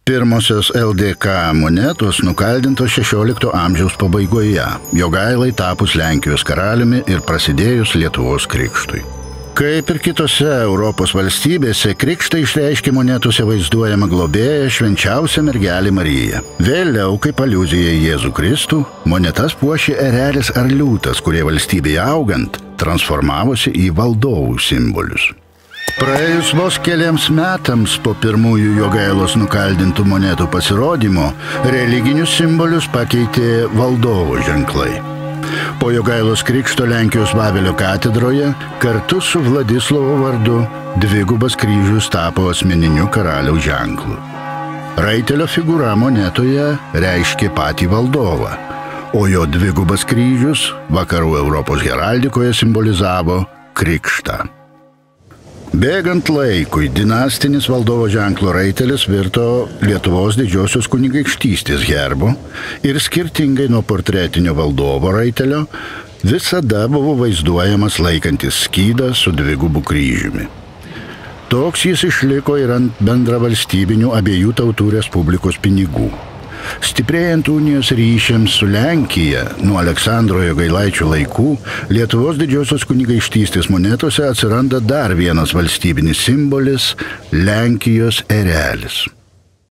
Pirmosios LDK monetos nukaldintos 16 amžiaus pabaigoje, Jogailai tapus Lenkijos karaliumi ir prasidėjus Lietuvos krikštui. Kaip ir kitose Europos valstybėse, krikštą išreiškė monetose vaizduojama globėja švenčiausia mergelė Marija. Vėliau, kaip aliuzija į Jėzų Kristų, monetas puošė erelis ar liūtas, kurie valstybėje augant transformavosi į valdovų simbolius. Praėjus vos keliems metams po pirmųjų Jogailos nukaldintų monetų pasirodymo, religinius simbolius pakeitė valdovo ženklai. Po Jogailos krikšto Lenkijos Vavelio katedroje kartu su Vladislovo vardu dvigubas kryžius tapo asmeniniu karaliaus ženklu. Raitelio figūra monetoje reiškė patį valdovą, o jo dvigubas kryžius vakarų Europos heraldikoje simbolizavo krikštą. Bėgant laikui, dinastinis valdovo ženklo raitelis virto Lietuvos didžiosios kunigaikštystės herbu ir skirtingai nuo portretinio valdovo raitelio visada buvo vaizduojamas laikantis skydą su dvigubu kryžiumi. Toks jis išliko ir ant bendravalstybinių abiejų tautų respublikos pinigų. Stiprėjant unijos ryšiams su Lenkija nuo Aleksandro Jogailaičio laikų, Lietuvos didžiosios kunigaikštystės monetose atsiranda dar vienas valstybinis simbolis – Lenkijos erelis.